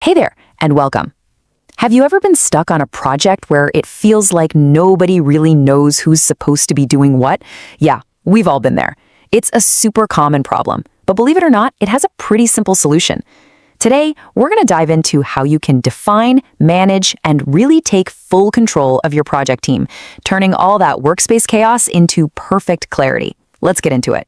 Hey there, and welcome. Have you ever been stuck on a project where it feels like nobody really knows who's supposed to be doing what? Yeah, we've all been there. It's a super common problem, but believe it or not, it has a pretty simple solution. Today, we're going to dive into how you can define, manage, and really take full control of your project team, turning all that workspace chaos into perfect clarity. Let's get into it.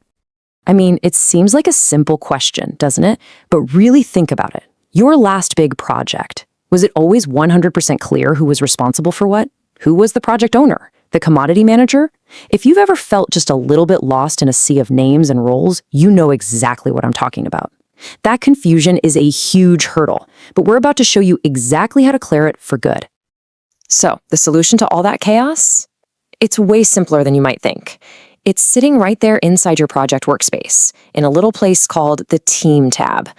I mean, it seems like a simple question, doesn't it? But really think about it. Your last big project, was it always 100% clear who was responsible for what? Who was the project owner? The commodity manager? If you've ever felt just a little bit lost in a sea of names and roles, you know exactly what I'm talking about. That confusion is a huge hurdle, but we're about to show you exactly how to clear it for good. So, the solution to all that chaos? It's way simpler than you might think. It's sitting right there inside your project workspace, in a little place called the Team tab.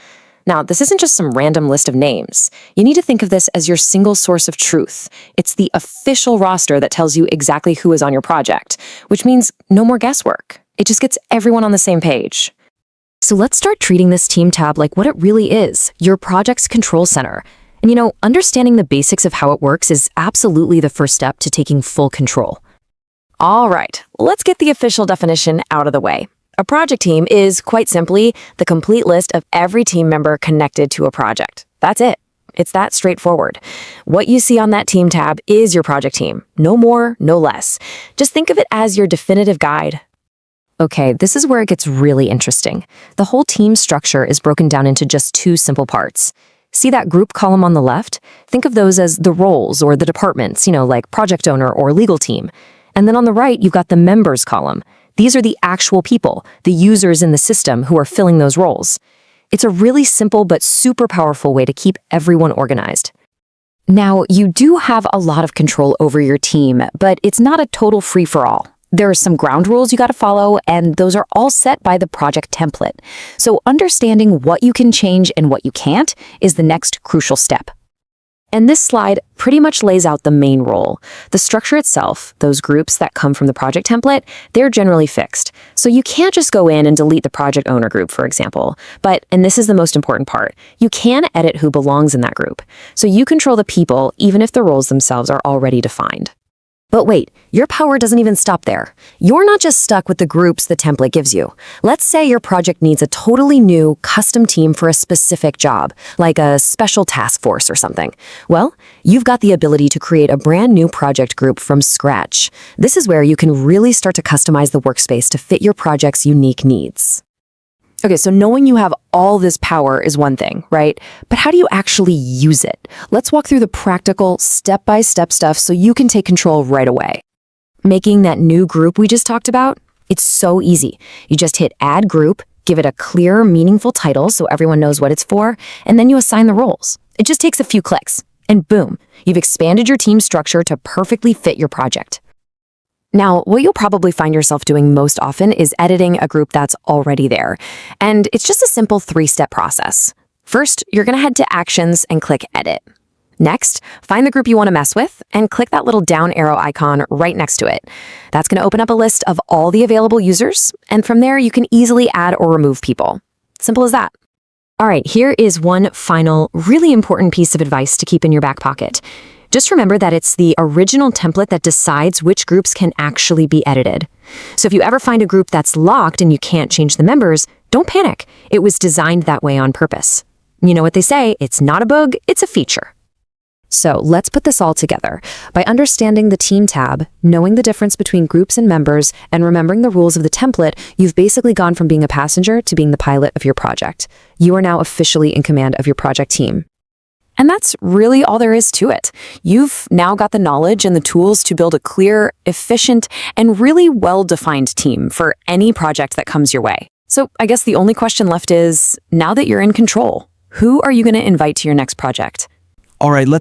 Now, this isn't just some random list of names. You need to think of this as your single source of truth. It's the official roster that tells you exactly who is on your project, which means no more guesswork. It just gets everyone on the same page. So let's start treating this Team tab like what it really is, your project's control center. And you know, understanding the basics of how it works is absolutely the first step to taking full control. All right, let's get the official definition out of the way. A project team is, quite simply, the complete list of every team member connected to a project. That's it. It's that straightforward. What you see on that Team tab is your project team. No more, no less. Just think of it as your definitive guide. Okay, this is where it gets really interesting. The whole team structure is broken down into just two simple parts. See that group column on the left? Think of those as the roles or the departments, like project owner or legal team. And then on the right, you've got the members column. These are the actual people, the users in the system who are filling those roles. It's a really simple but super powerful way to keep everyone organized. Now, you do have a lot of control over your team, but it's not a total free-for-all. There are some ground rules you got to follow, and those are all set by the project template. So understanding what you can change and what you can't is the next crucial step. And this slide pretty much lays out the main role. The structure itself, those groups that come from the project template, they're generally fixed. So you can't just go in and delete the project owner group, for example. But, and this is the most important part, you can edit who belongs in that group. So you control the people even if the roles themselves are already defined. But wait, your power doesn't even stop there. You're not just stuck with the groups the template gives you. Let's say your project needs a totally new, custom team for a specific job, like a special task force or something. Well, you've got the ability to create a brand new project group from scratch. This is where you can really start to customize the workspace to fit your project's unique needs. Okay, so knowing you have all this power is one thing, right? But how do you actually use it? Let's walk through the practical, step-by-step stuff so you can take control right away. Making that new group we just talked about? It's so easy. You just hit Add Group, give it a clear, meaningful title so everyone knows what it's for, and then you assign the roles. It just takes a few clicks, and boom, you've expanded your team structure to perfectly fit your project. Now, what you'll probably find yourself doing most often is editing a group that's already there. And it's just a simple 3-step process. First, you're going to head to Actions and click Edit. Next, find the group you want to mess with and click that little down arrow icon right next to it. That's going to open up a list of all the available users, and from there you can easily add or remove people. Simple as that. All right, here is one final, really important piece of advice to keep in your back pocket. Just remember that it's the original template that decides which groups can actually be edited. So if you ever find a group that's locked and you can't change the members, don't panic. It was designed that way on purpose. You know what they say, it's not a bug, it's a feature. So let's put this all together. By understanding the Team tab, knowing the difference between groups and members, and remembering the rules of the template, you've basically gone from being a passenger to being the pilot of your project. You are now officially in command of your project team. And that's really all there is to it. You've now got the knowledge and the tools to build a clear, efficient, and really well-defined team for any project that comes your way. So I guess the only question left is, now that you're in control, who are you going to invite to your next project? All right, let's